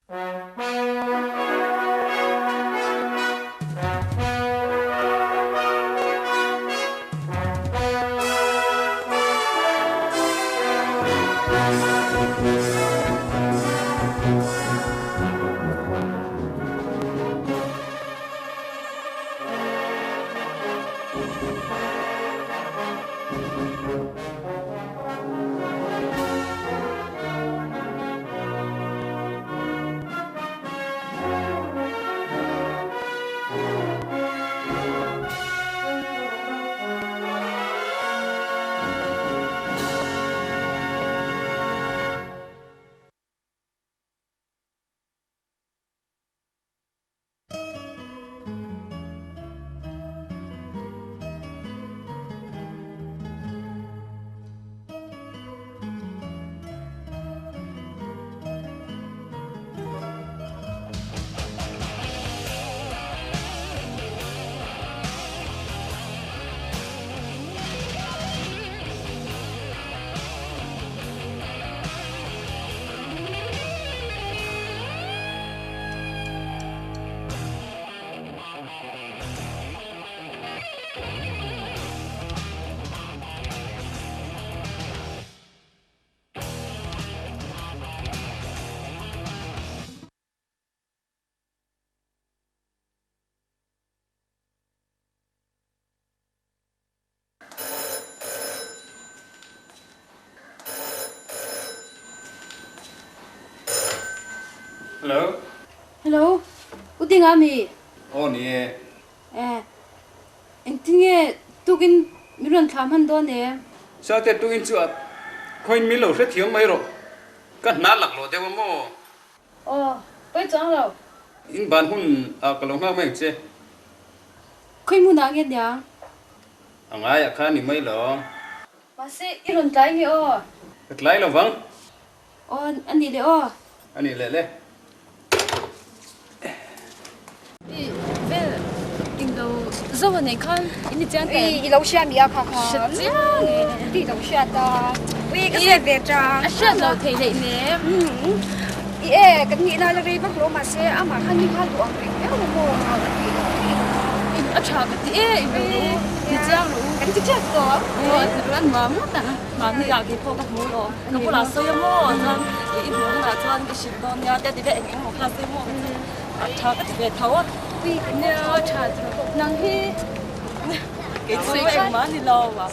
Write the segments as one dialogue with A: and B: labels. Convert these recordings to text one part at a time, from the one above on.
A: Hello.
B: Hello. Uting ami.
A: Oh ni.
B: Anh tinge tukin miron thaman do ne.
A: Sao thế tôi in chuột. Khoi mi lo sẽ thiếu mấy rồi. Cái nát lạc lo thế mà mo.
B: Bây chăng rồi.
A: In ban hun cái lồng ngang mấy chứ.
B: Khoi mu na nghe nhá.
A: Ang ai khá ni mấy lo.
B: Mà sẽ iron tai nghe
A: Cái lại lo vắng.
B: Anh đi le
A: Anh đi lẹ.
B: Đâu giờ này con ini chăng
C: Ui, i lâu xa mi à khá khá.
B: Thật chăng.
C: Đi lâu xa ta. Ui, cái xe về cha.
B: Sao đâu thấy lại nè.
C: Cái nghĩ là đi bắt lỗ mà xe mà khăn đi khăn tuồng thì kéo nó mua nào là gì đó.
B: Chả cái gì đi chăng rồi.
C: Cái gì chết rồi.
B: Thì ăn mà mất à. Mà người ta cái phố các món đó. Nó cũng là sôi mò nên ít món là cho ăn cái xịt đó nha. Để để anh học sôi mò. Chả cái gì thấu á. Ui, nè chả năng hi. Cái sôi em mà đi lâu à.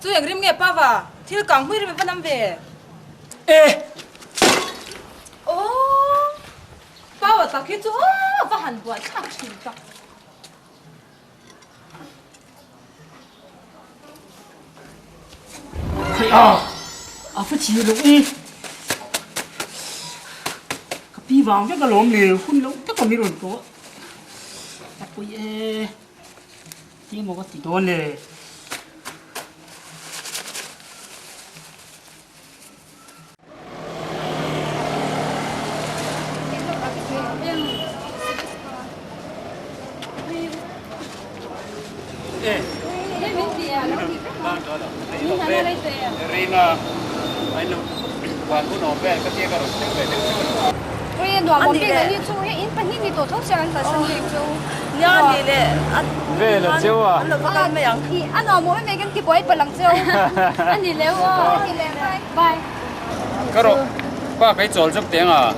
D: Chú yang rim nghe pa va, thil kang hui rim pa nam về. Pa va ta khi chú va han bua chắc chừng chắc.
E: phải chịu được đi. Cái pi vàng chắc cái lốm liều phun lốm chắc còn mi rồi có. Chắc coi nhưng mà có tí đó nè.
A: Rina, I know. One who knows where, but you got to
C: nọ một cái này chú ấy in phần như tổ thuốc cho anh ta sinh viên chú
B: nhà đi lệ
A: về là chiếu à
B: anh có cái mấy样
C: anh nọ mỗi mấy cái bói bật lăng chú anh đi léo đi léo bye
A: cái rồi qua cái chỗ giúp tiếng à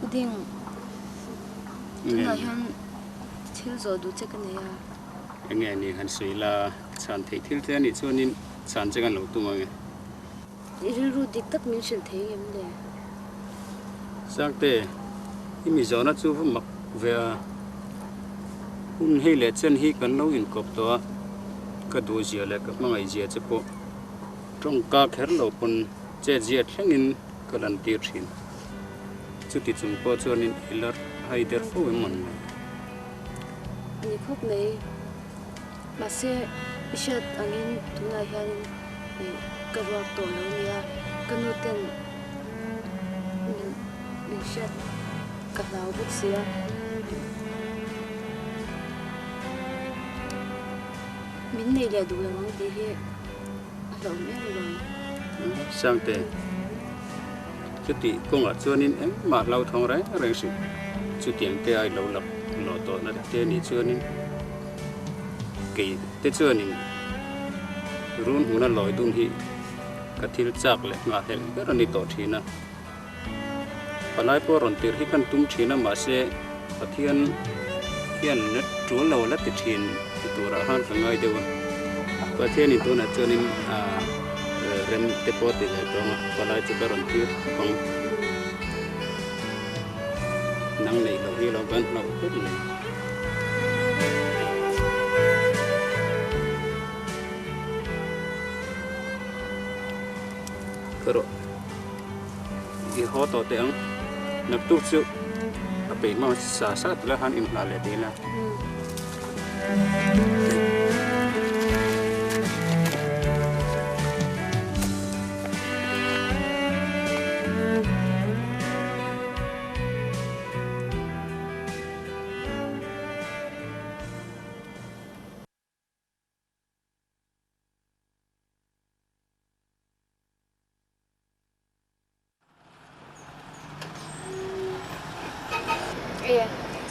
C: Uding tuna hian thil zo du che kan ya
A: nghe ni han sui la chan thei thil te ni chuanin chan che kan lo tu ma nge
C: ri ru dik tak min shil thei em le
A: sang te i mi zona chu fu mak ve hun hei le chen hi kan lo in kop to ka du zia le ka mangai zia che po trong ka kher lo pun che zia thlengin ka lan tir thin chu ti chung po chuanin ilar hai der fu man
C: ani khop nei ma se ishat angin tuna hian ka ro to lo nia kanu ten min shat ka lau buk sia min nei le du lang ti hi lo me lo
A: sang te chu ti kong a chuanin em ma lau thong rai reng si chu tiang te ai lo lap lo to na te ni chuanin ke te chuanin run huna loi dun hi ka thil chak le nga hel ber ani to thina palai po ron tir hi kan tum thina ma se pathian hian na tu lo la ti thin tu ra han ka ngai dewa pathian ni tu na chuanin rem te po te le to palai chu ka ron tir kong nang nei lo hi lo ban lo put le karo i ho to te ang nak tu chu a pe ma sa sa la han in la le de la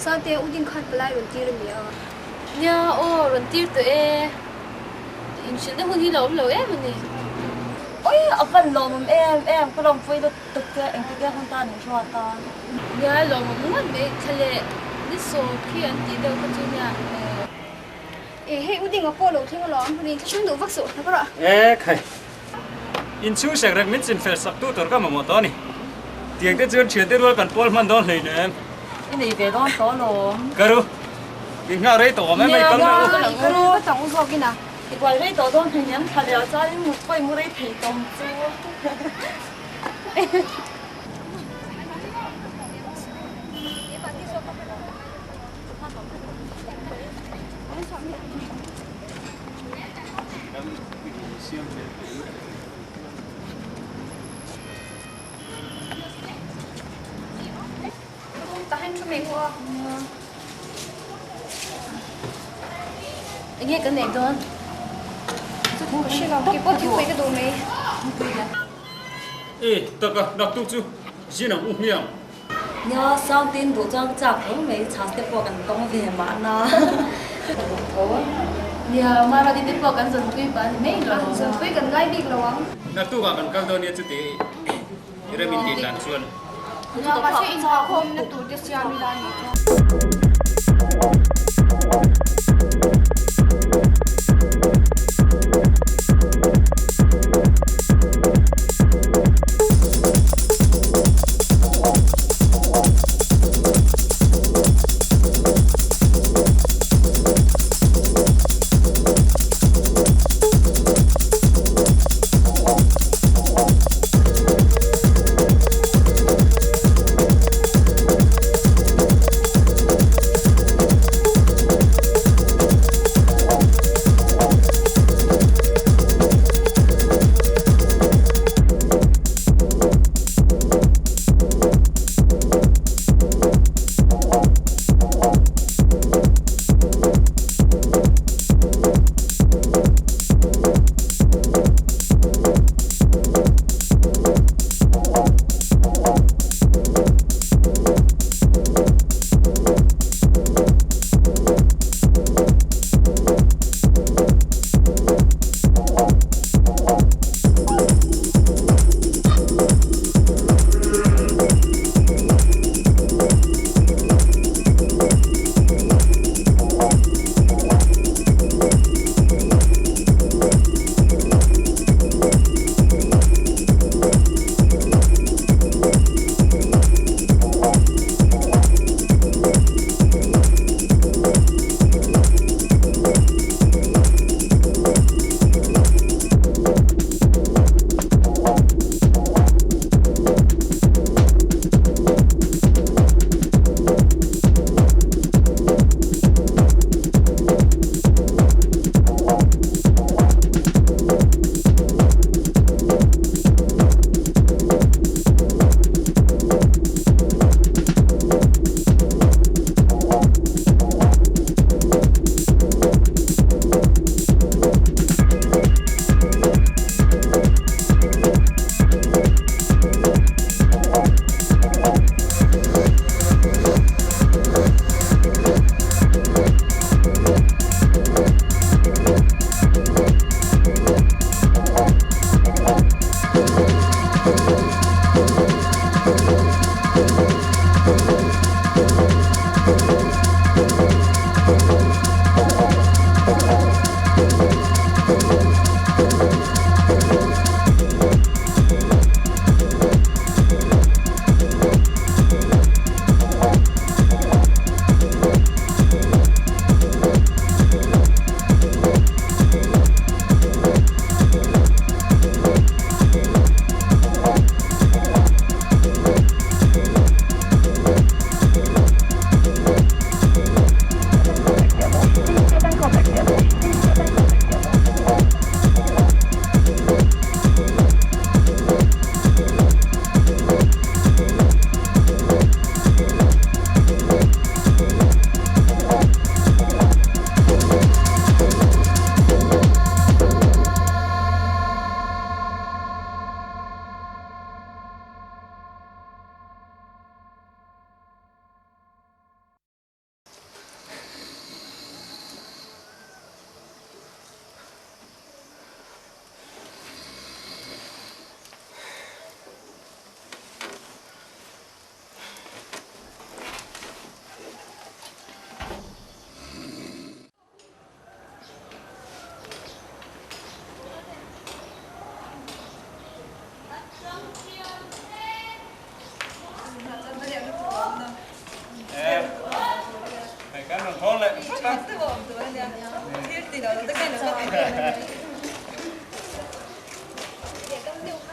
C: sao te udin khat palai ron tir mi a
B: nhà ô rồi tiêu tụi em xin nó đi lộn lội em này ôi ở phần lộn em có lòng phơi được thực tế em thực tế không ta được cho ta nhà lộn mà muốn bị thay lệ đi số khi anh đi đâu có chuyện nhà
C: he udin a polo thing lo am ni chung du vak so na ra
A: khai in chu sek rek min chin fel sak tu tor ka ma mo to ni tiang te chuan thia te rol kan pol man don le ne
B: cái này về đó có lộn
A: karu in nga rei to me mai kam lo
C: cái đó tong zo kina
B: thì quay đây đó đó thì nhắm thay lệ ra đi một quay mua đây thì đồng chú
C: ta han chu me ho
B: anh nghe cái này đó
C: chu ko shi ga ki po ti pe ka do me
A: e ta ka dak tu chu jina u miang
B: nhớ sang tin bộ trang chặt cũng mấy chả tiếp vào gần công về mà na
C: Nhà mà đi tiếp vàoกันdần quy bán mấy lần dần quyกันngay bị lâu lắm.
A: na tu ga kan kal do ni chu ti ire min ti lan chuan
C: Nhà mà sẽ in vào hôm nên tụi tiếp theo mình làm.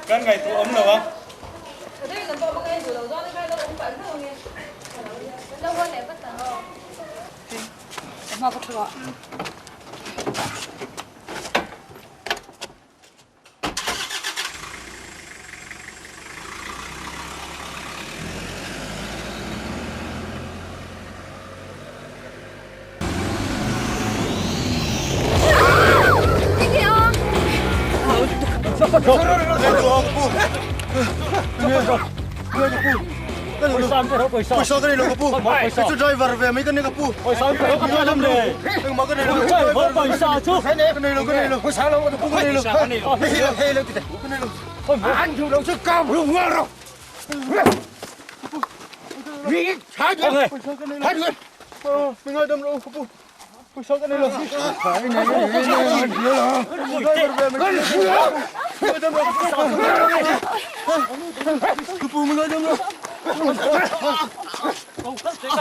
A: Kan ngày tụ ấm nào không?
B: ở đây là bộ ngay từ đầu do cái nó cũng bẩn rồi nghe lâu hơn này bắt đầu mà bắt đầu
F: पैसा पे हो पैसा
G: पैसा का नहीं लो कपू पैसा ड्राइवर पे मैं करने कपू
F: पैसा पे हो कपू जम ले
G: मैं का नहीं लो
F: पैसा छु
G: नहीं लो पैसा लो कपू नहीं लो हे लो किते नहीं लो anh chủ động sức cao hùng ngon rồi hai người mình ơi đâm luôn keppu पैसा का नहीं लो keppu mình ơi đâm luôn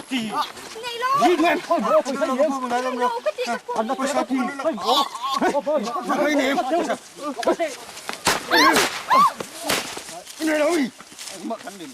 G: đi lên anh nó पैसा gì mấy niệm này rồi mất khánh đi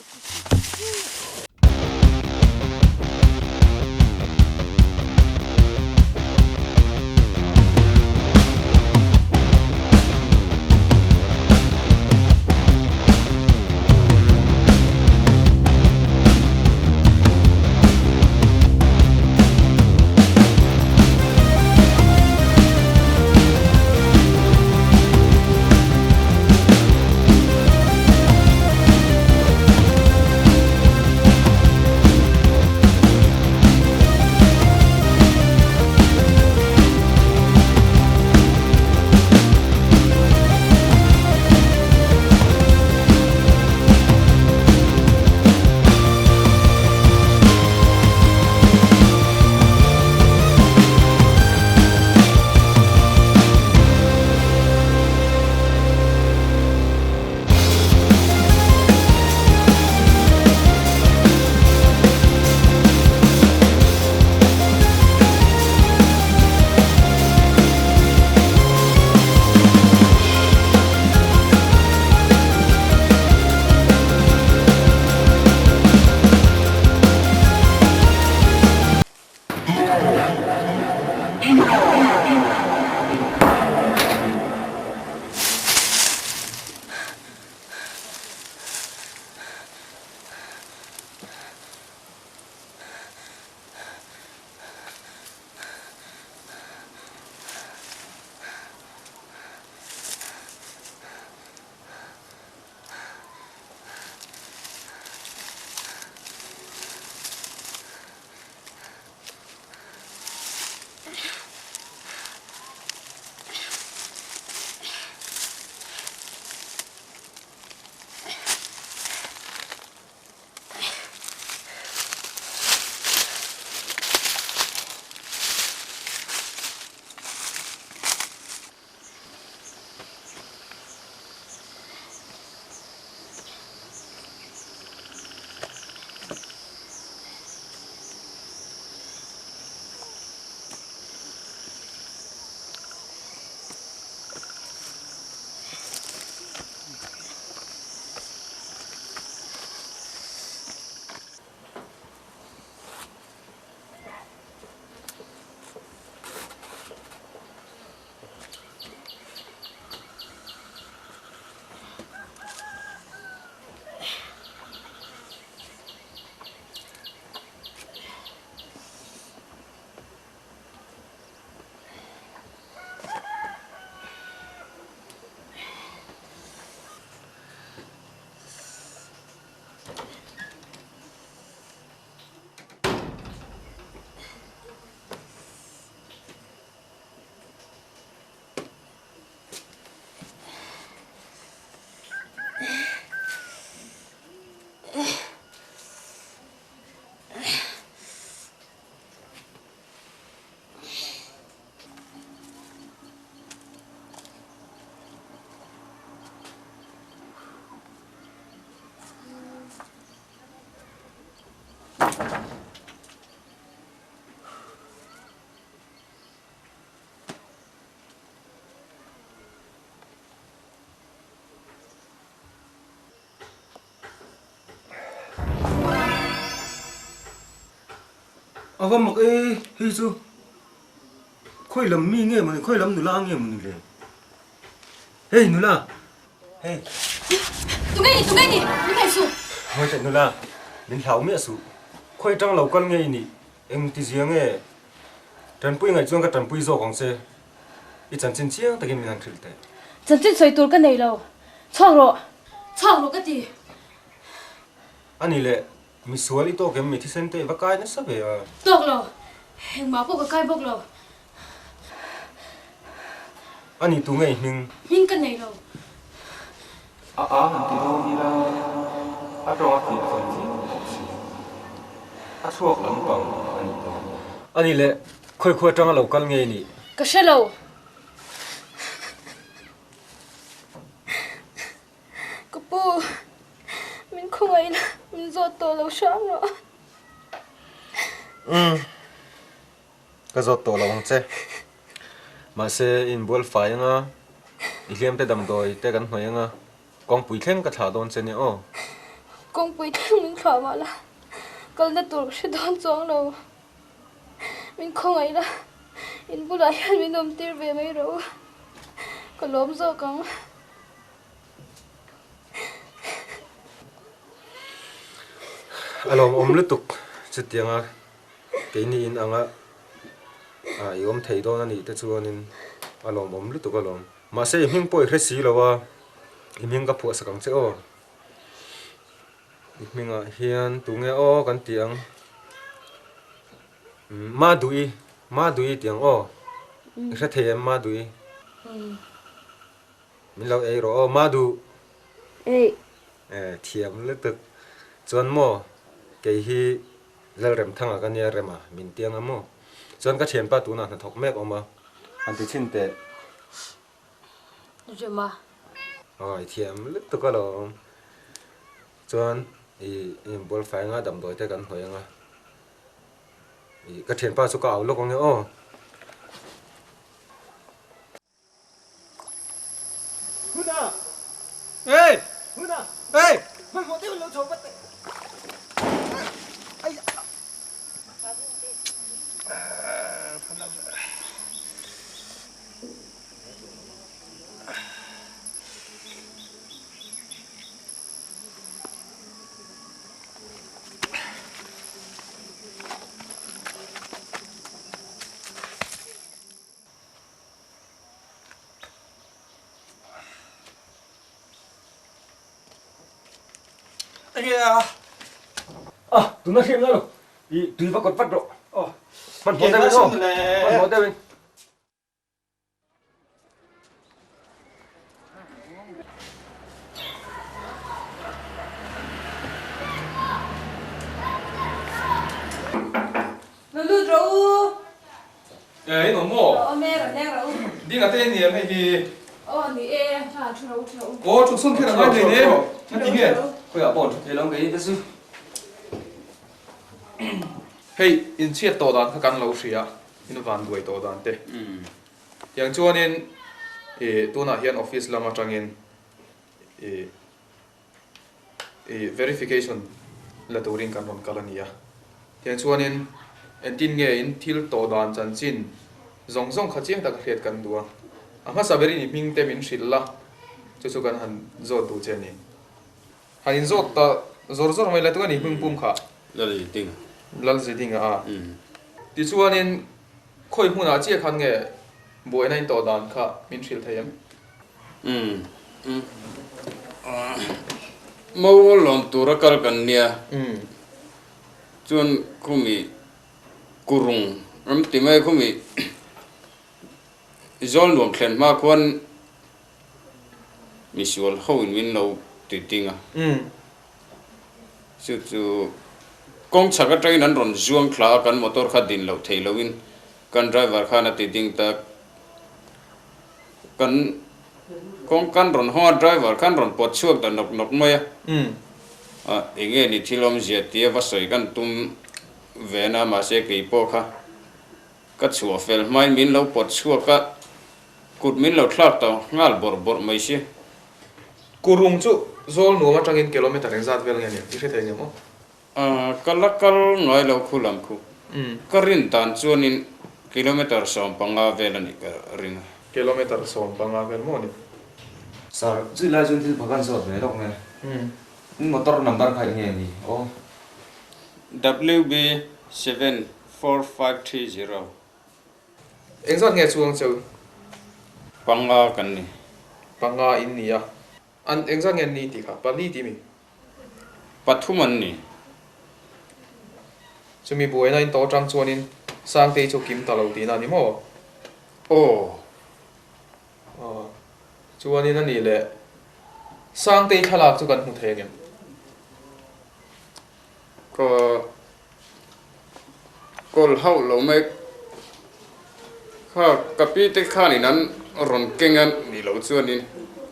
G: aga mak e hi chu khoi lam mi nge mun khoi lam nu la nge mun le hey nu la hey
B: tụi mày su
G: ngoi chạy nu la min thau mi su khoi tang lo kal nge ni em ti jiang nge tran pui ngai chuang ka tran pui zo khong se i chan chin chiang takin min an thil te
C: chân chân soi tur cái này đâu chong rồi
B: cái gì
G: ani le mi sual ito kem mi thi sente va kai na sabe a
C: Tok lo. Heng ma po ka kai bok lo.
G: ani tu ngai hing
C: Min kan nei lo.
G: han ti do ni la a ro ti a ti a chuak lam pang ani le khoi khoi tang lo kal ngai ni
C: Ka she lo. Ka po. Min không ai là min zo to lo sham lo.
G: ka zo to lo che ma se in bol fai nga i lem te dam doi te kan hoi nga kong pui thleng ka tha don che ni o
C: Con quỷ thằng mình thở mà là con đã tụt sẽ đón xuống đâu mình không ấy là in bữa lại mình ôm tiêu về mấy rồi còn lốm rồi con
G: alom om lutuk chutianga ke ni in anga I om thei don ani te chuanin alom om lutuk alom ma se hing poi hre si lawa hing ka phu sakang che o minga hian tunge o kan tiang ma dui tiang o hre thei ma dui min lo ei ro o ma du
C: ê
G: thiam lutuk chuan mo ke hi lal rem thanga kan ya rema min tiang amo chuan ka thian pa tu na thok mek oma an ti chin te
C: rồi mà
G: oi thiam lutuk alom chuan i bol fai nga dam doi te kan hoi nga i ka thian pa chu ka au lokong o
F: Huna!
G: ei
F: Huna!
G: ei
F: Mai mo tiêu lo chou bắt.
G: tu na thiam na lo i tui va kot pat ro man mo te no man mo te
D: Nó lưu rượu.
H: Ấy nó mỏ
D: Ờ mẹ rồi nè rồi.
H: đi ngã tên nhiều hay gì
D: Ờ thì e cha chú rượu chú rượu.
H: ô chúng xuân thế là nói gì đấy nó tiếng nghe
A: Kau ya bon thế long cái đó
H: hey in chiết tổ đàn các căn lâu xìa in van đuổi tổ đàn thế yang cho nên tu na hian office lama tangin verification la turing kan ron kalania yang cho nên en tin nge in thil tổ đàn chan chin zong zong kha chiang tak hriat kan dua ama saberi ni ming te min shilla chu kan han zo tu che ni han in zo ta zor zor mai la tu ni hung pum kha
A: là gì tiếng
H: lal zi ding a ti chuan in khoi huna che khan nge boi nai to dan kha min thil thayam
A: mau lon tu ra kal kan nia chuan khumi kurung ti mai khumi zol luang thlen ma khuan mi sual ho in min lo ti tinga chu kong chaka train an ron zuang thla kan motor kha din lo thei loin kan driver khana ti ding ta kan kong kan ron ho driver kan ron pot chuak da nok nok mai enge ni thilom zia ti va soi kan tum vena ma se ke po kha ka chuwa fel mai min lo pot chuak ka kut min lo thlak to ngal bor bor mai se
H: kurung chu zol no ma tangin kilometer en zat vel nge ni ti thei ngemo
A: kalakal noi lo khulam khu karin tan chuanin kilometer som panga velani ka ring
H: kilometer som panga vel mo ni
I: Sir, chứ lai duyên thì bà gan sọt về đọc này. Motor number khai nghe gì? Ô.
A: WB 74530
H: en zat nge chuang cheu
A: panga kan ni
H: panga in ni a an en zat nge ni ti kha pali ti mi
A: pathuman ni
H: chumi buaina in to tang chuanin sang te chu kim ta lo ti na ni mo
A: ô
H: chuanin ani le sang te thalak chu kan hmu thei ngem
A: có hậu lâu mấy khá cặp đi tới khá này nắn rộn kinh anh đi lâu chưa nên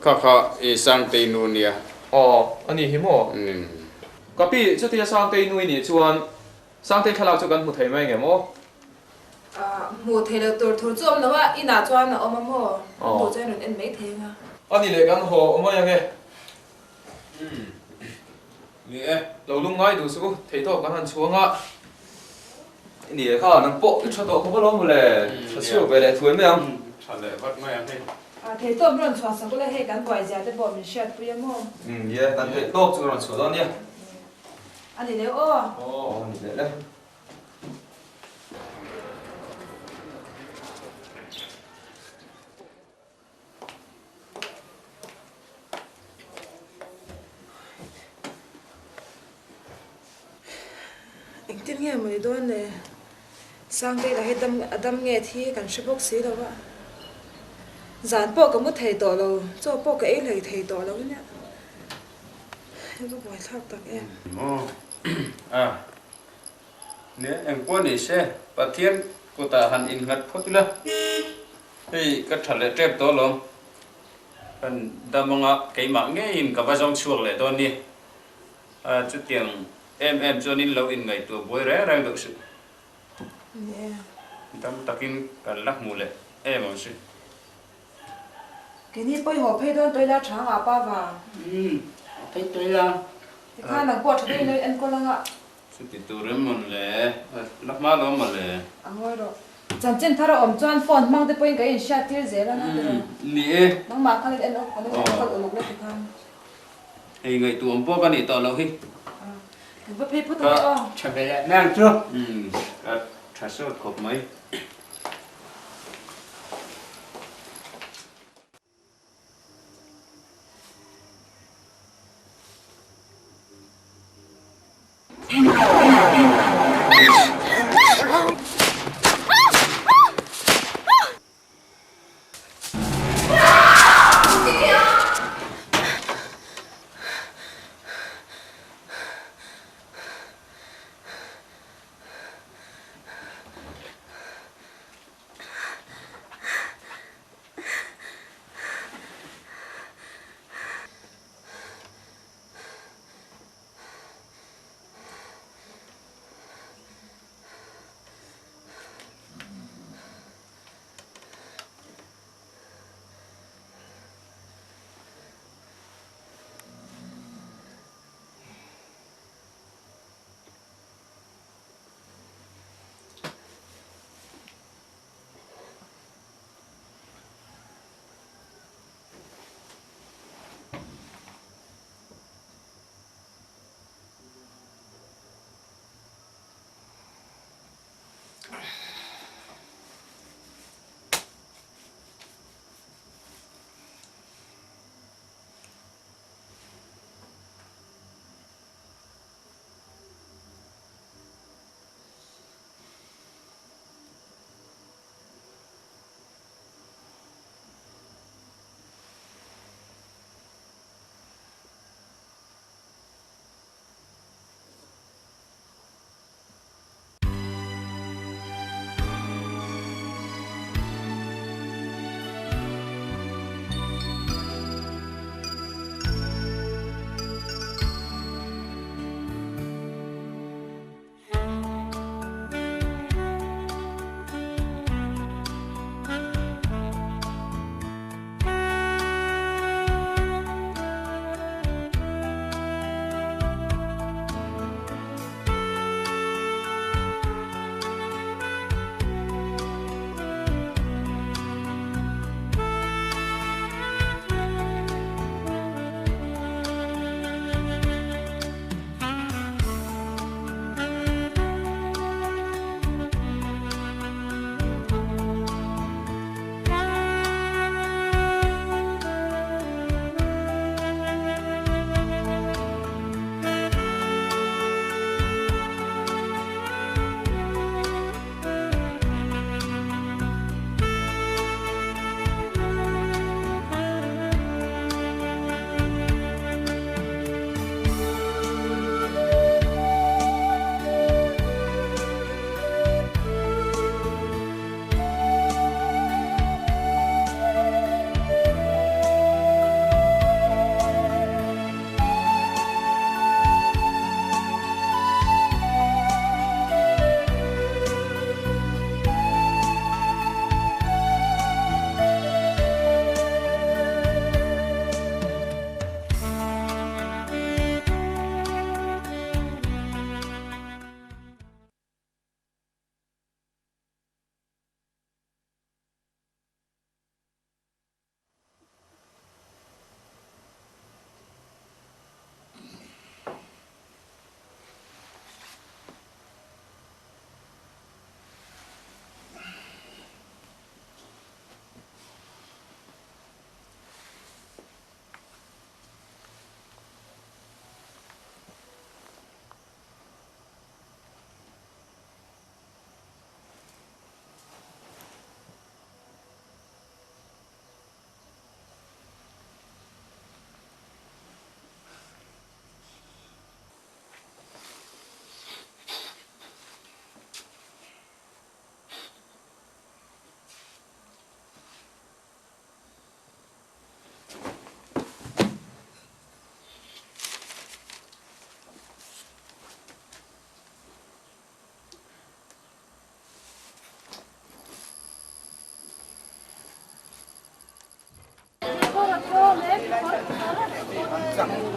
A: khá ý sang tây nô nia
H: ani hi mo kapi chu tia sang te nui ni chuan sang te thalak chu kan hmu thei mai ngem mo
D: mùa thế là tôi thổi chôm nó á in à cho nó ôm mò đồ chơi nó em mấy thế nha
H: ani le kan ho mo yang e
A: nghĩa
H: lo lung ngai du su thei to kan han chuanga
I: nè khá nó bộ cái cho tổ không có lắm mà lệ thật sự về lại thối mấy ông
A: trả lời bắt mấy em hay
D: thế tôi muốn cho sao có lẽ hay gắn quài giá để bỏ mình share với em không
I: yeah tạm thời tốt cho nó sửa đó nhé
D: anh thì nếu ô
I: nè đấy
D: anh tin nghe mấy đôi này sang đây là hay đâm nghe thì cần sẽ bốc xí đâu ạ dán bộ có một thầy tổ đâu cho bộ cái ấy là thầy tổ đâu nhá em có hỏi thắc tặng em
A: nếu em quan này sẽ bắt thiên cô ta hành in ngắt phốt là thì cái trả lời trép to lắm anh đâm ngã cái mạng nghe in cả vài dòng chuột lại đó nè chút tiền em cho nên lâu in ngày tuổi bồi rẽ ra được sự tâm takin cả lắc mù lệ em không sự
D: cái này bây họ phải đón tôi là sáng à ba và
E: thấy tôi là
D: thì khá là quạt cho đây nơi anh có lăng ạ
A: sự tiệt tuổi em mình lệ lắc má đó mà lệ
D: ngồi rồi chẳng chân thà ôm cho anh phone mang tới bây cái in share tiêu dễ lắm
A: nè
D: mang mà khá là anh ôm còn anh có lục lên thì tham
A: thì ngày tuổi em bao cái này to lâu hi
D: cái bếp phút thôi
E: trở về lại mang chưa
A: trả số cột mấy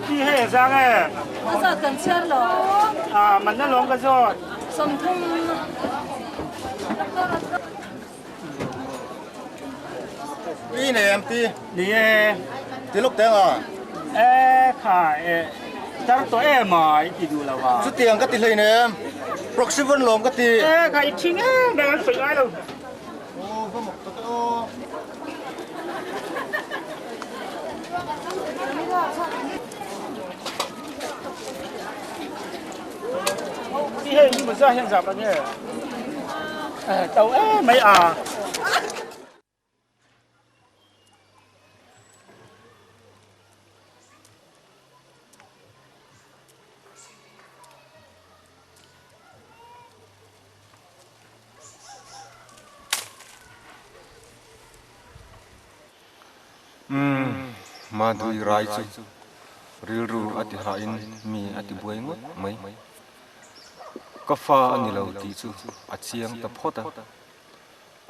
E: พี่ให้จัง
B: 那咋跟前了？
E: มันน่าร้องกันซอด
B: 什么痛？
F: Đi này em đi.
E: นี่
F: Đi lúc tiếng à.
E: ค่ะจังตัวมาอีดูแล้วว่า
F: Chút tiền cái tiền này nè em. Proxy vẫn lồng cái tiền.
E: ค่ะอีกชิ้นแดงสวยเลย
F: Ô, có một cái ô.
E: พี่ให้นี่มันจะเห็นจับแล้วเนี่ยเต่าไม่
G: มาดูรายจุริลรูอติหาอินมีอติบวยงดไหมก็ฟ้าอันนี้เราตีจูอัดเสียงตะพอด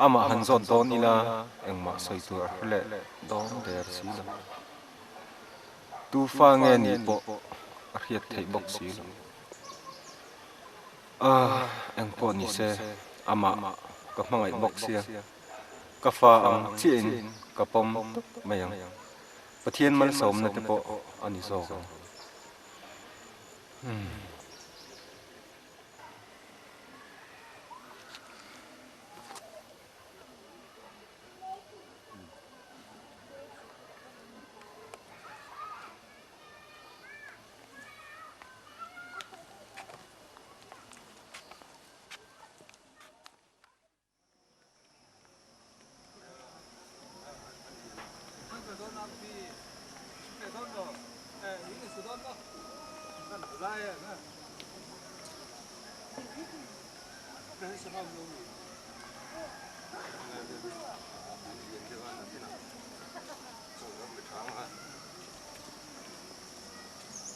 G: อามาหันจอนตอนนี้ละเอ็งมาใส่ตัวเละดองเดียร์สีละตูฟ้าเงี้ยนี่ปะเรียดไทยบอกสีละเอ็งปอนี่เสอามาก็มังไอบอกเสียก็ฟ้าอังเชียนก็ปมไม่ยังประเทศมันสมนะแต่ปะอันนี้สอง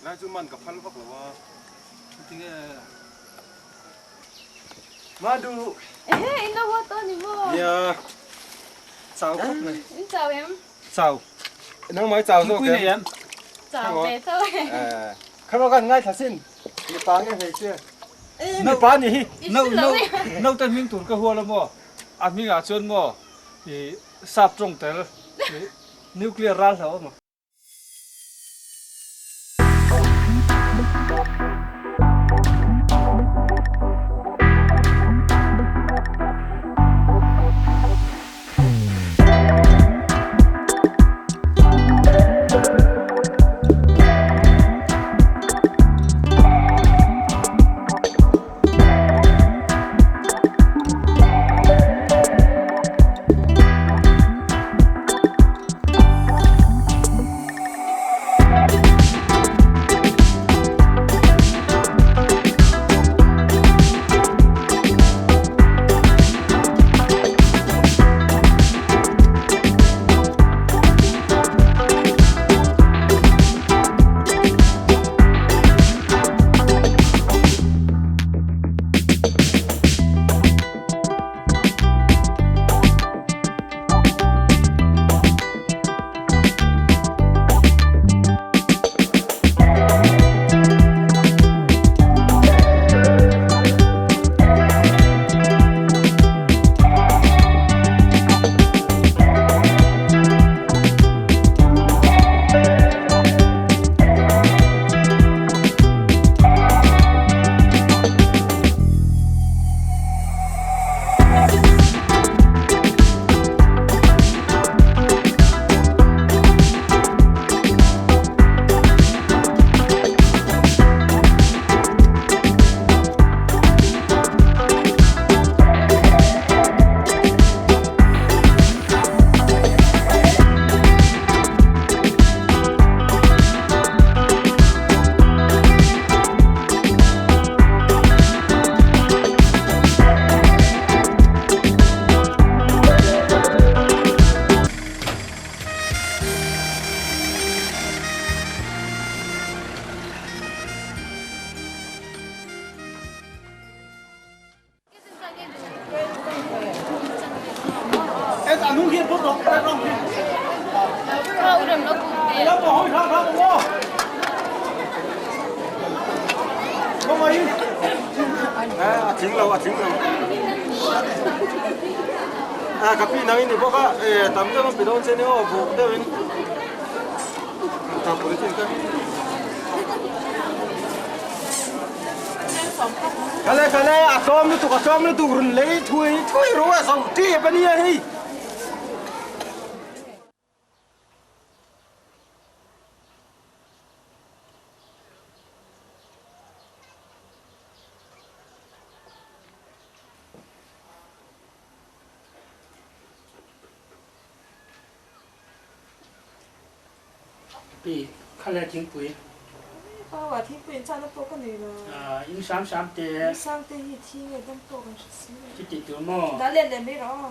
G: แล้วจุมันกับพันพวกเราว่าจริงมาดู
C: Em đâu có tên gì mà.
G: เนี่ยสาวครับเลย
C: Em chào em.
G: สาวน้องไม้สาวโซ่
E: คุย
G: แก
E: เนี่ย
C: Chào bé thôi.
G: ข้าราชการง่ายถ้าสิ้นมีปางง่ายเหรอเชื่อ
E: นู่นป้านี่
C: Em
E: นู่น
C: xin
E: นู่น
C: lỗi.
E: นู่นแต่มิ่งตุนก็หัวแล้วมั้งอามิ่งอาชวนมั้งอีสับตรงแต่ละนิวเคลียร์รัลแล้วมั้ง
C: Thôi, đừng nó cũng
E: Lắm rồi, lắm rồi. Không ai.
G: Chính lâu. Cà phê nãy này bốc á, tắm cho nó bị đau chân nữa, buộc đây mình. Tao bôi trên cái. Cái này, cơm nó tụi lấy thui rồi sao đi bên này.
E: Bị khăn lẹ chính quý.
D: Và thì quyền cha nó bố cái này là
E: In sam tê.
D: sang tê hi thi người tâm bố cái gì.
E: Chỉ tịt tuổi mò.
D: Đã lên mấy đó.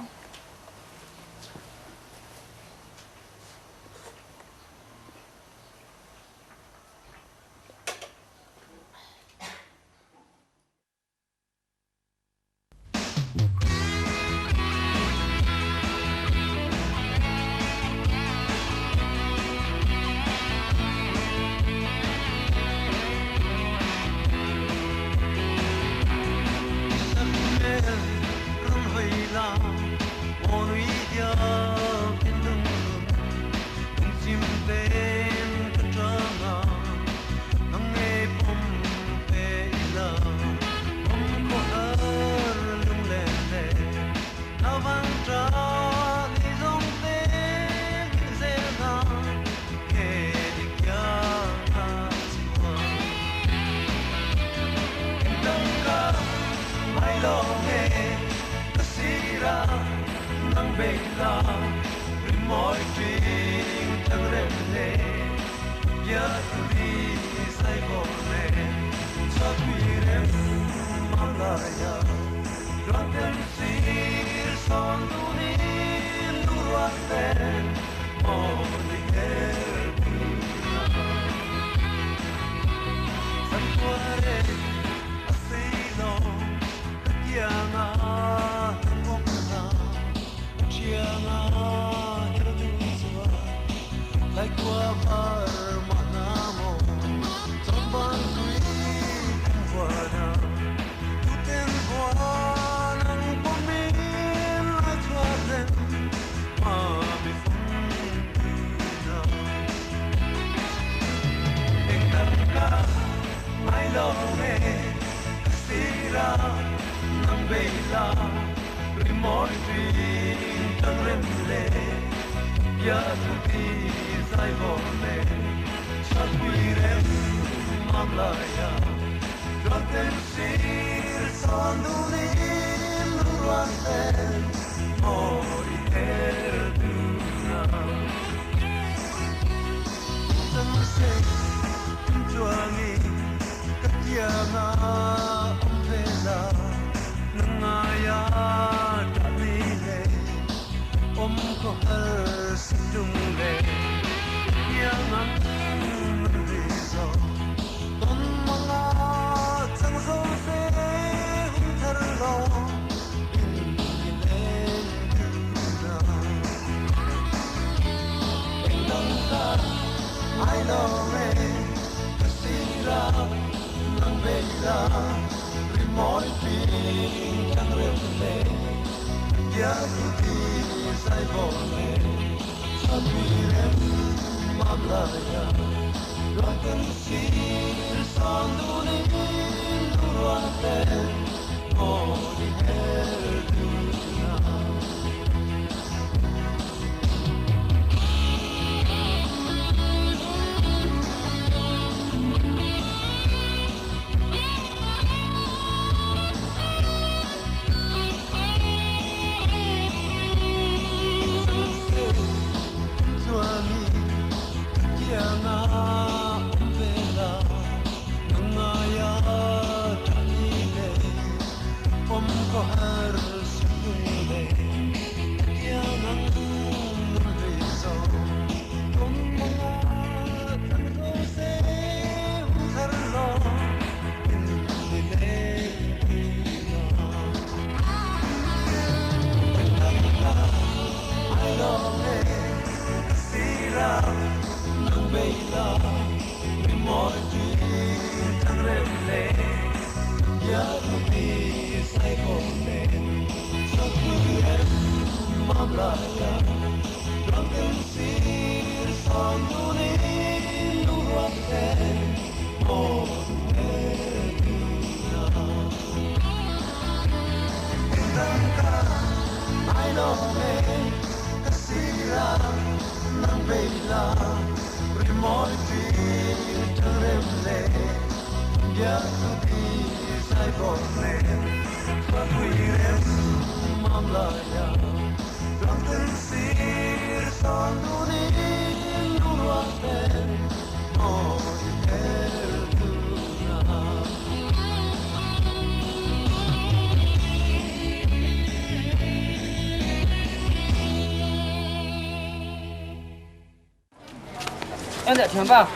E: Em đã chém vào.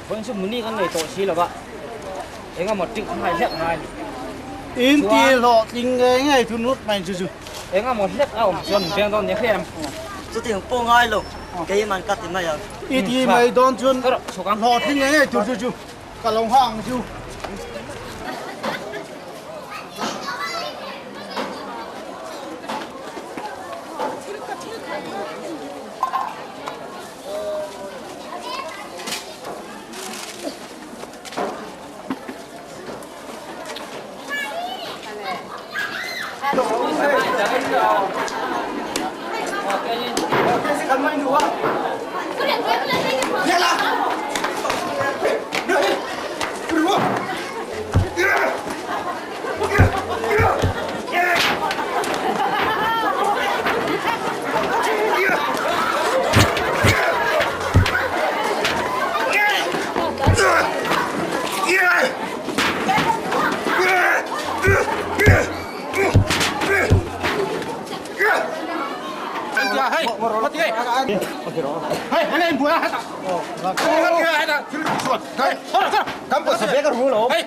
E: Vẫn sự muốn đi con này tổ xí là vậy. Em có một trịnh hai xếp hai.
F: In ti lo ting ngay tu nút mày chú chú.
E: Em có một xếp ao cho mình đem con nhé em.
J: Số tiền po ngay luôn. Cái mà cắt thì mày à.
F: In ti mày đón chuan
E: Số cam.
F: lo ting ngay chú chú chú. Cả lòng hàng chú. Hey, anh em buổi hết à? Hết à? Hey, kamu kok sampai ke rumah lo? Hey,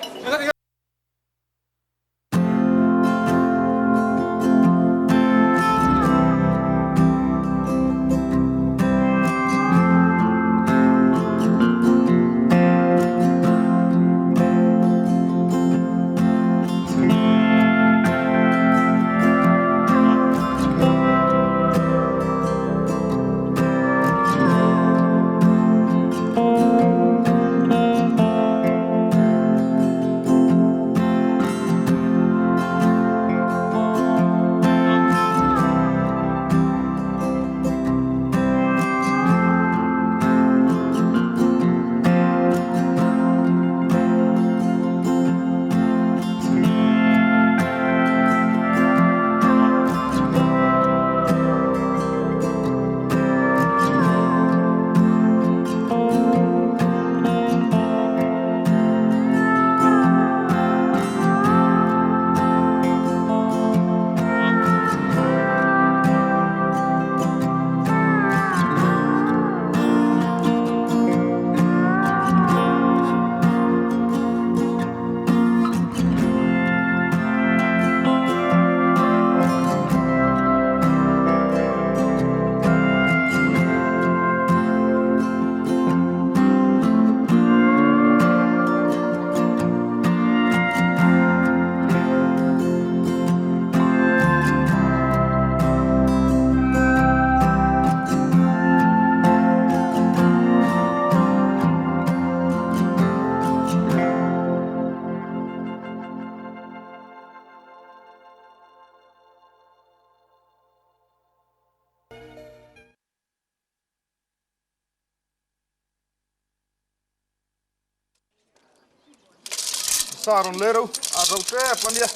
F: Saron lero, arau te pania.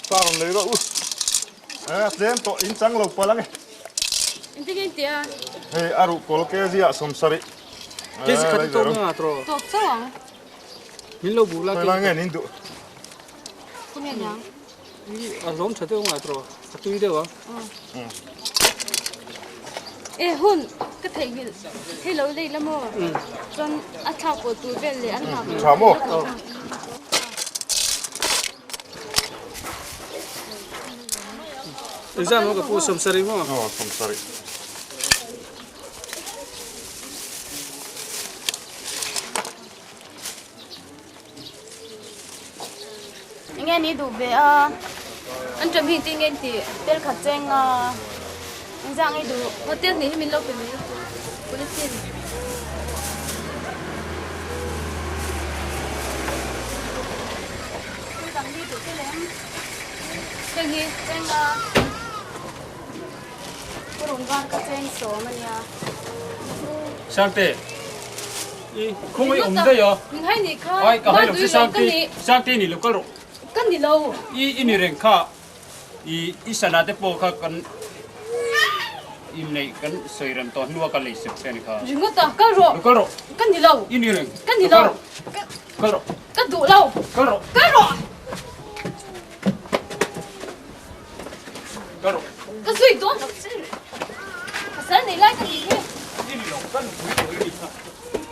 F: Saron lero tem to in chang lo palang.
B: Intigin tia.
F: Hey, aru kol ke zia som sari.
E: Cái gì khát tôm mà trò.
B: To sao?
E: Mình lâu bù la
F: Hey, lang en indu.
B: Không nghe nhá.
E: À giống chả tiêu mà trò. Khát tui đâu à?
C: Ê hun, cái thầy bị thấy lâu đây lắm rồi. Con ăn thảo của tôi về để ăn thảo.
F: Chả mô.
E: Exam nó có phụ som sari mà.
F: Som sari.
C: nghe ní đủ về anh chuẩn bị tin nghe thì tên khát chênh anh giang ấy đủ có tiếc ní mình lâu về mấy có biết tiền tôi đang đi đủ cái lem chênh gì chênh có đồng quan khát chênh số mà nha
A: sang tê không ai ổn đây à
C: mình hay nhỉ khá
A: ai cả hai lúc sang tê này lúc cái rồi
C: cái gì lâu
A: ini ren kha sana te po kha kan im nei kan soiram to nuwa ka le sep sen kha
C: jing ta ka ro cái gì lâu
A: ini ren
C: cái gì lâu
A: ka ro
C: cái đủ lâu
A: ka ro
C: cái suy toán nó chứ cái sáng này lại cái gì thế
A: ini lo kan ini kha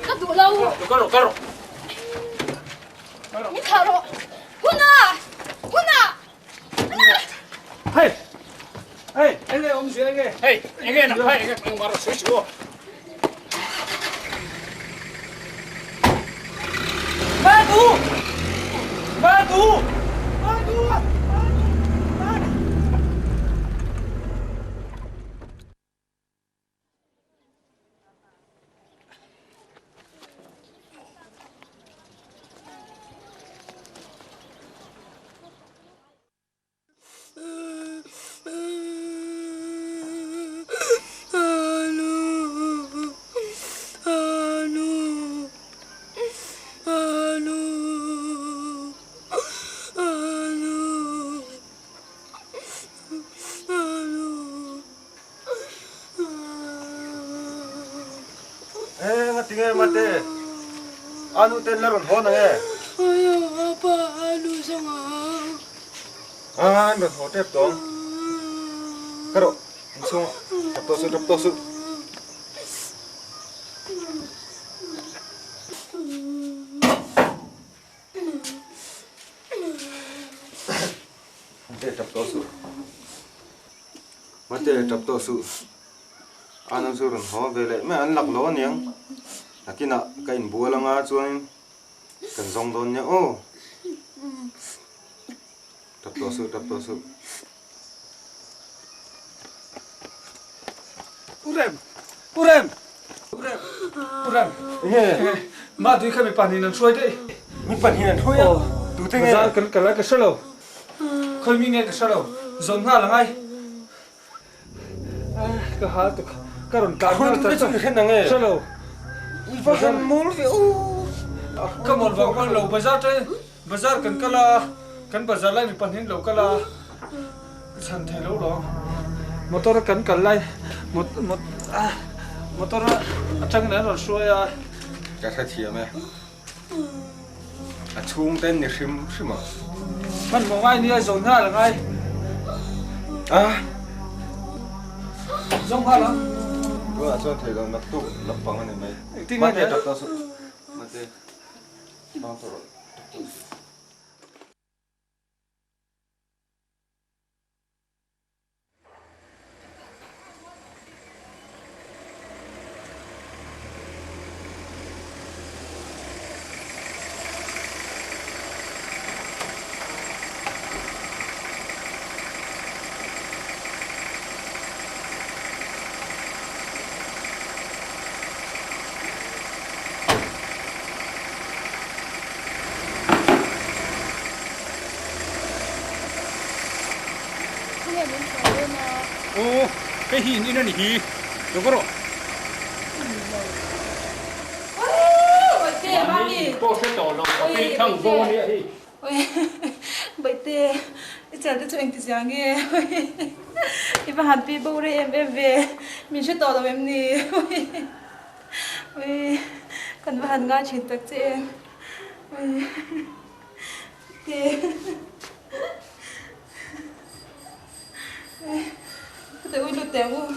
C: cái đủ lâu
A: ka ro
C: 你看了Huna
F: Hey, hey, anh ơi, ông gì anh ơi?
A: hey again hey again maro switch go
F: Madu!
G: Tinggal mati, anu tenar hon nge.
C: ayo apa alu sama
G: Anu hotel dong. Karo, langsung dap tosu. Mati dap tosu. Anu surun ho vele, me an lak lo niang. Nakina kain buala nga chuan kan zong don nya o. Tap tosu.
F: Urem. Ma tui kami panin an suai dei.
G: Mi panin an hoya. Tu te nge.
F: Bazar kan kala ka salo. Khoi mi nge ka salo. Zon nga la ngai. Ka ha tu karon ka
G: Khoi
F: ta
G: tu khen na nge.
F: salo.
G: Bazar mol fi o.
F: Kamol ba kan lo bazar kan kala kan bazar lai mi panin lo kala. San thai lo lo. Motor kan kalai. Motor atang na ro suai
G: Ka tha thia me. A chung ten ni shima.
F: man mo ngai ni zon nga la ngai. Zong ha la.
G: Wa cho thai lo nak tu nak pang ani mai.
F: Ting
G: Mati
F: ngai
G: tap tosu. Mati. Bang to.
A: cái hin ini ni hi lo ko ro
D: Tê mami.
A: po se to lo cái thằng vô ni hi
D: Bởi tê, chẳng thấy cho anh thì sáng nghe. Thì bà hạt bì bầu đây em về, mình sẽ tỏ đâu em nì. Còn bà hạt ngã chuyện tắc chứ em. Tê. Có thể ui lụt téo không?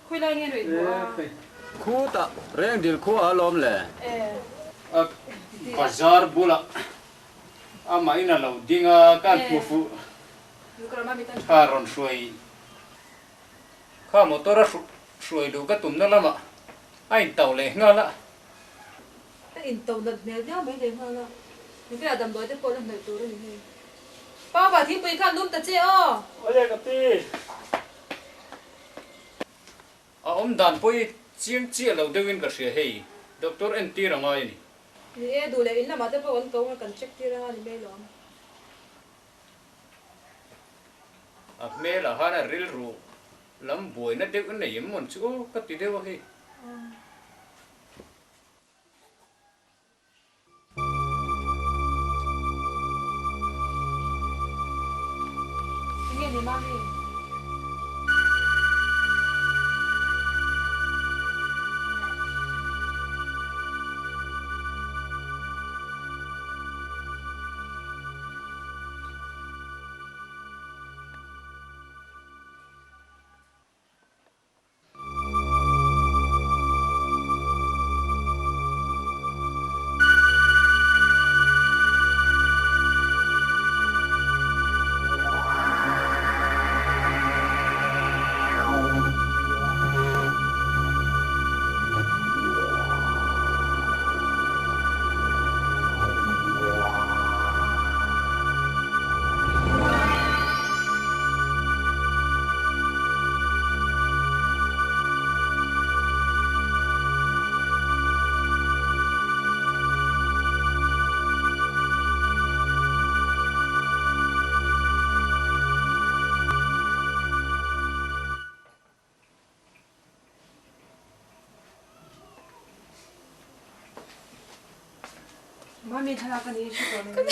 D: Khuy lại nghe rồi
A: khu ta reng dil khu alom le bazar bula ama ina lo dinga kan pufu karon suai kha motora suai lu ka tum na lama ai tàu lệ ngon lắm
D: in tàu đặt mèo nhau mấy đêm hơn đó những cái đầm đói tới cô làm này tôi đó này ba bà thì bị khăn đúng tật chứ ô
E: ôi đây gặp đi
A: ông đàn bôi chiên chia lâu đầu tiên cái gì hay doctor anh ti ra ngoài này
D: นี่ดูเลยอินน่ะมาแต่พอวันโตมันกันเช็คที่ร้านนี่ไม่หรอก
A: mẹ là hai là ril ru lắm buổi nó đều cái này muốn chú có tí đều hay
D: nghe đi mang đi Mami, thằng nào cần đi chụp rồi.